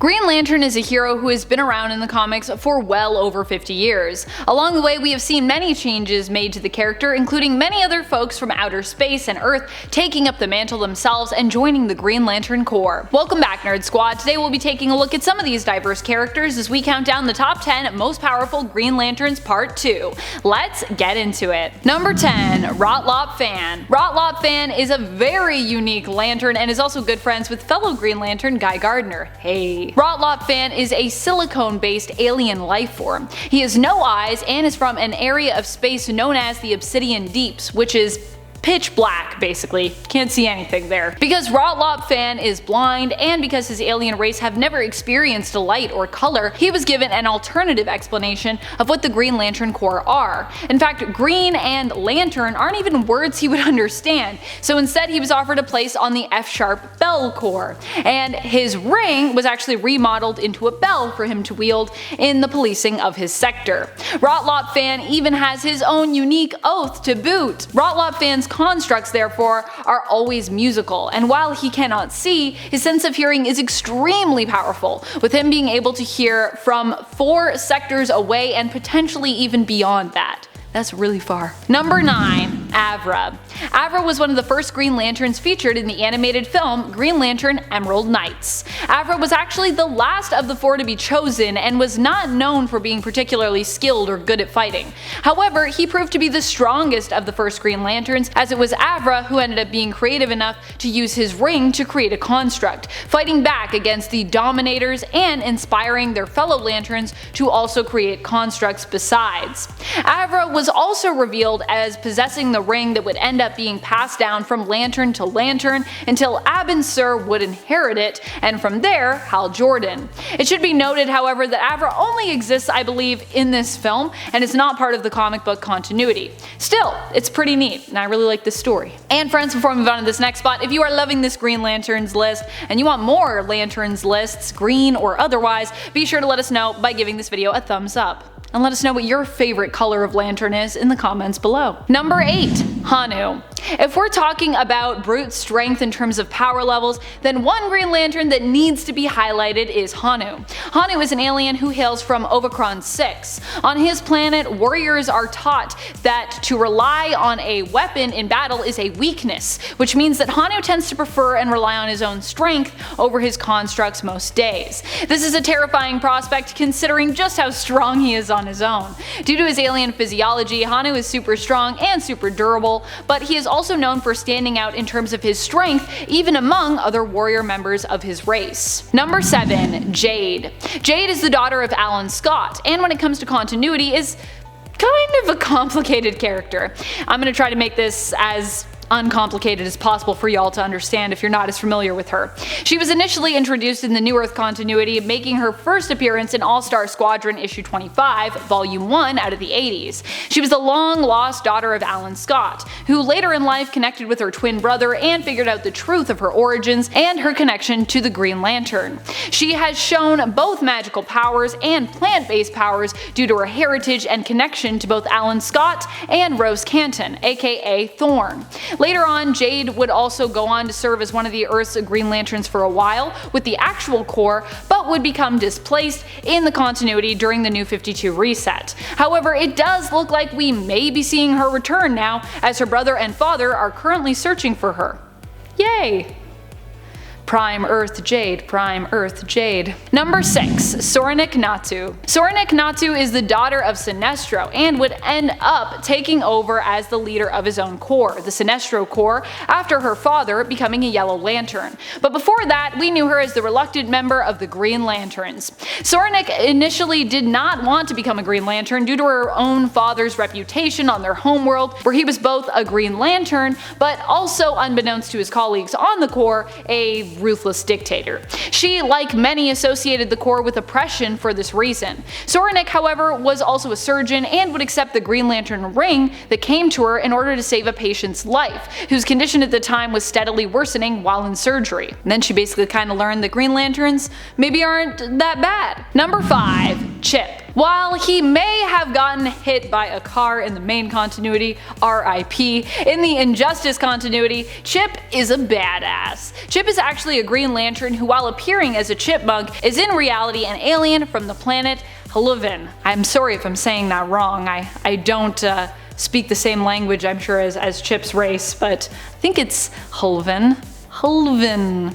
Green Lantern is a hero who has been around in the comics for well over 50 years. Along the way, we have seen many changes made to the character, including many other folks from outer space and Earth taking up the mantle themselves and joining the Green Lantern Corps. Welcome back, Nerd Squad. Today we'll be taking a look at some of these diverse characters as we count down the top 10 most powerful Green Lanterns Part 2. Let's get into it. Number 10. Rotlop Fan. Rotlop Fan is a very unique lantern and is also good friends with fellow Green Lantern Guy Gardner. Hey. Rotlop Fan is a silicone-based alien life form. He has no eyes and is from an area of space known as the Obsidian Deeps, which is pitch black, basically. Can't see anything there. Because Rotlop Fan is blind, and because his alien race have never experienced light or color, he was given an alternative explanation of what the Green Lantern Corps are. In fact, green and lantern aren't even words he would understand, so instead he was offered a place on the F-Sharp Bell Corps, and his ring was actually remodeled into a bell for him to wield in the policing of his sector. Rotlop Fan even has his own unique oath to boot. Rotlop Fan's constructs, therefore, are always musical, and while he cannot see, his sense of hearing is extremely powerful, with him being able to hear from 4 sectors away and potentially even beyond that. That's really far. Number 9. Avra. Avra was one of the first Green Lanterns featured in the animated film Green Lantern Emerald Knights. Avra was actually the last of the 4 to be chosen and was not known for being particularly skilled or good at fighting. However, he proved to be the strongest of the first Green Lanterns, as it was Avra who ended up being creative enough to use his ring to create a construct, fighting back against the Dominators and inspiring their fellow Lanterns to also create constructs besides. Avra was also revealed as possessing the ring that would end up being passed down from lantern to lantern until Abin Sur would inherit it, and from there, Hal Jordan. It should be noted, however, that Avra only exists, I believe, in this film and is not part of the comic book continuity. Still, it's pretty neat, and I really like this story. And friends, before we move on to this next spot, if you are loving this Green Lanterns list and you want more Lanterns lists, green or otherwise, be sure to let us know by giving this video a thumbs up. And let us know what your favorite color of lantern is in the comments below. Number 8. Hanu. If we're talking about brute strength in terms of power levels, then one Green Lantern that needs to be highlighted is Hanu. Hanu is an alien who hails from Ovacron 6. On his planet, warriors are taught that to rely on a weapon in battle is a weakness, which means that Hanu tends to prefer and rely on his own strength over his constructs most days. This is a terrifying prospect considering just how strong he is on his own. Due to his alien physiology, Hanu is super strong and super durable, but he is also known for standing out in terms of his strength even among other warrior members of his race. Number 7. Jade. Jade is the daughter of Alan Scott, and when it comes to continuity is kind of a complicated character. I'm going to try to make this as uncomplicated as possible for y'all to understand if you're not as familiar with her. She was initially introduced in the New Earth continuity, making her first appearance in All-Star Squadron issue 25, volume 1 out of the 80s. She was the long-lost daughter of Alan Scott, who later in life connected with her twin brother and figured out the truth of her origins and her connection to the Green Lantern. She has shown both magical powers and plant-based powers due to her heritage and connection to both Alan Scott and Rose Canton, aka Thorn. Later on, Jade would also go on to serve as one of the Earth's Green Lanterns for a while with the actual Corps, but would become displaced in the continuity during the New 52 reset. However, it does look like we may be seeing her return now, as her brother and father are currently searching for her. Yay! Prime Earth Jade, Prime Earth Jade. Number 6. Soranik Natu. Soranik Natu is the daughter of Sinestro and would end up taking over as the leader of his own corps, the Sinestro Corps, after her father becoming a Yellow Lantern. But before that, we knew her as the reluctant member of the Green Lanterns. Soranik initially did not want to become a Green Lantern due to her own father's reputation on their homeworld, where he was both a Green Lantern, but also, unbeknownst to his colleagues on the Corps, a ruthless dictator. She, like many, associated the Corps with oppression for this reason. Soranik, however, was also a surgeon and would accept the Green Lantern ring that came to her in order to save a patient's life, whose condition at the time was steadily worsening while in surgery. And then she basically kind of learned that Green Lanterns maybe aren't that bad. Number 5. Chip. While he may have gotten hit by a car in the main continuity, RIP, in the Injustice continuity, Chip is a badass. Chip is actually a Green Lantern who, while appearing as a chipmunk, is in reality an alien from the planet Huluvin. I'm sorry if I'm saying that wrong. I don't speak the same language, I'm sure, as Chip's race, but I think it's Huluvin. Huluvin.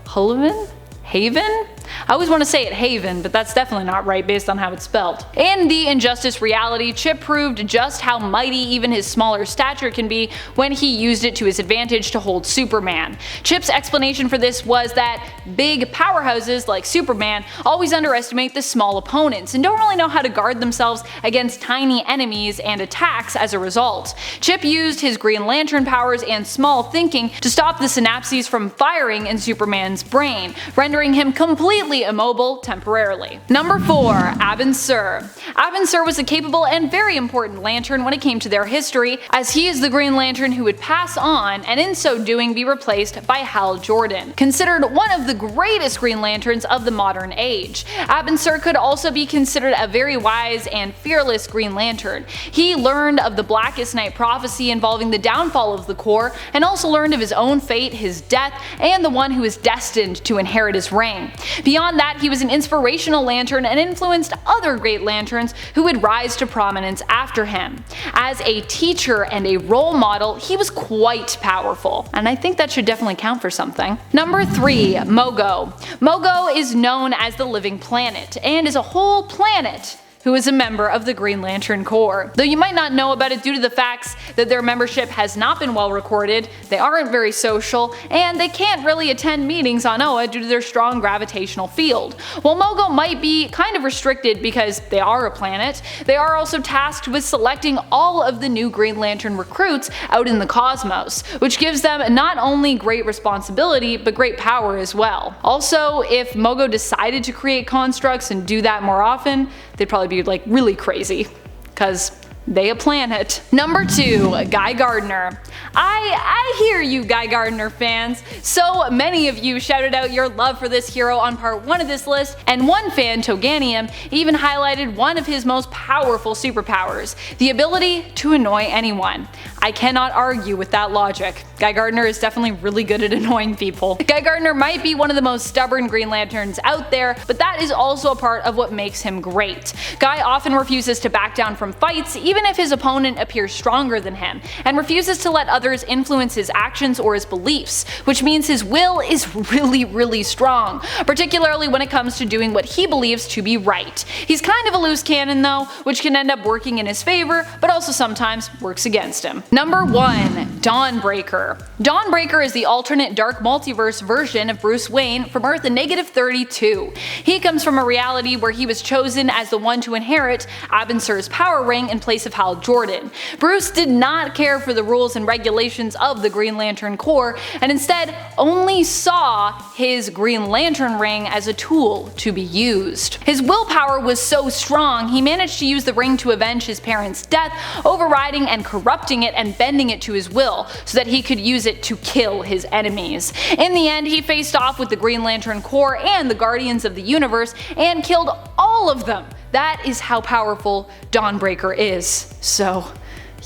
Huluvin? Haven? I always want to say it Haven, but that's definitely not right based on how it's spelled. In the Injustice reality, Chip proved just how mighty even his smaller stature can be when he used it to his advantage to hold Superman. Chip's explanation for this was that big powerhouses like Superman always underestimate the small opponents and don't really know how to guard themselves against tiny enemies and attacks as a result. Chip used his Green Lantern powers and small thinking to stop the synapses from firing in Superman's brain, rendering him completely immobile temporarily. Number 4. Abin Sur. Abin Sur was a capable and very important Lantern when it came to their history, as he is the Green Lantern who would pass on and in so doing be replaced by Hal Jordan, considered one of the greatest Green Lanterns of the modern age. Abin Sur could also be considered a very wise and fearless Green Lantern. He learned of the Blackest Night prophecy involving the downfall of the Corps, and also learned of his own fate, his death, and the one who is destined to inherit his ring. Beyond that, he was an inspirational Lantern and influenced other great Lanterns who would rise to prominence after him. As a teacher and a role model, he was quite powerful, and I think that should definitely count for something. Number 3. Mogo. Mogo is known as the Living Planet, and is a whole planet who is a member of the Green Lantern Corps. Though you might not know about it due to the facts that their membership has not been well recorded, they aren't very social, and they can't really attend meetings on Oa due to their strong gravitational field. While Mogo might be kind of restricted because they are a planet, they are also tasked with selecting all of the new Green Lantern recruits out in the cosmos, which gives them not only great responsibility, but great power as well. Also, if Mogo decided to create constructs and do that more often, they'd probably be like really crazy, cause they a planet. Number 2. Guy Gardner. I hear you, Guy Gardner fans. So many of you shouted out your love for this hero on part 1 of this list, and one fan, Toganium, even highlighted one of his most powerful superpowers, the ability to annoy anyone. I cannot argue with that logic. Guy Gardner is definitely really good at annoying people. Guy Gardner might be one of the most stubborn Green Lanterns out there, but that is also a part of what makes him great. Guy often refuses to back down from fights, even if his opponent appears stronger than him, and refuses to let others influence his actions or his beliefs, which means his will is really strong, particularly when it comes to doing what he believes to be right. He's kind of a loose cannon though, which can end up working in his favor, but also sometimes works against him. Number 1. Dawnbreaker. Dawnbreaker is the alternate dark multiverse version of Bruce Wayne from Earth -32. He comes from a reality where he was chosen as the one to inherit Abin Sur's power ring in place of Hal Jordan. Bruce did not care for the rules and regulations of the Green Lantern Corps, and instead only saw his Green Lantern ring as a tool to be used. His willpower was so strong, he managed to use the ring to avenge his parents' death, overriding and corrupting it and bending it to his will so that he could use it to kill his enemies. In the end, he faced off with the Green Lantern Corps and the Guardians of the Universe and killed all of them. That is how powerful Dawnbreaker is. So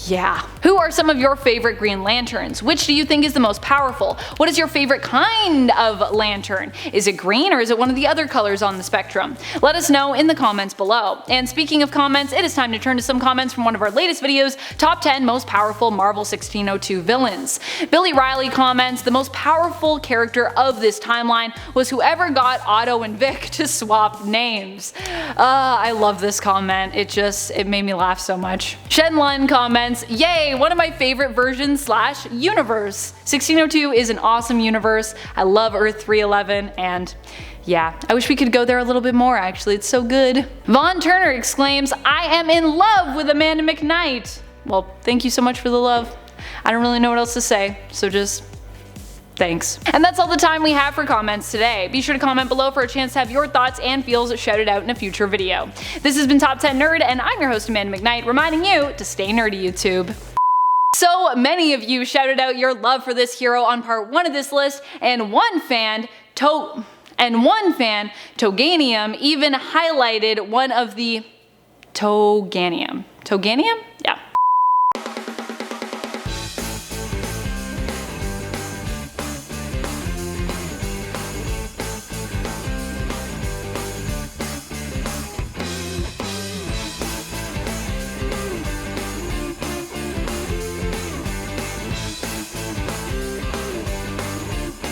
yeah. Who are some of your favorite Green Lanterns? Which do you think is the most powerful? What is your favorite kind of lantern? Is it green or is it one of the other colors on the spectrum? Let us know in the comments below. And speaking of comments, it is time to turn to some comments from one of our latest videos, Top 10 Most Powerful Marvel 1602 Villains. Billy Riley comments, the most powerful character of this timeline was whoever got Otto and Vic to swap names. I love this comment, it made me laugh so much. Shenlun comments, yay, one of my favorite versions / universe. 1602 is an awesome universe. I love Earth 311 and yeah, I wish we could go there a little bit more actually, it's so good. Vaughn Turner exclaims, I am in love with Amanda McKnight. Well, thank you so much for the love. I don't really know what else to say, so just thanks. And that's all the time we have for comments today. Be sure to comment below for a chance to have your thoughts and feels shouted out in a future video. This has been Top 10 Nerd, and I'm your host Amanda McKnight, reminding you to stay nerdy, YouTube. So many of you shouted out your love for this hero on part 1 of this list, and one fan, And one fan, Toganium, even highlighted one of the Toganium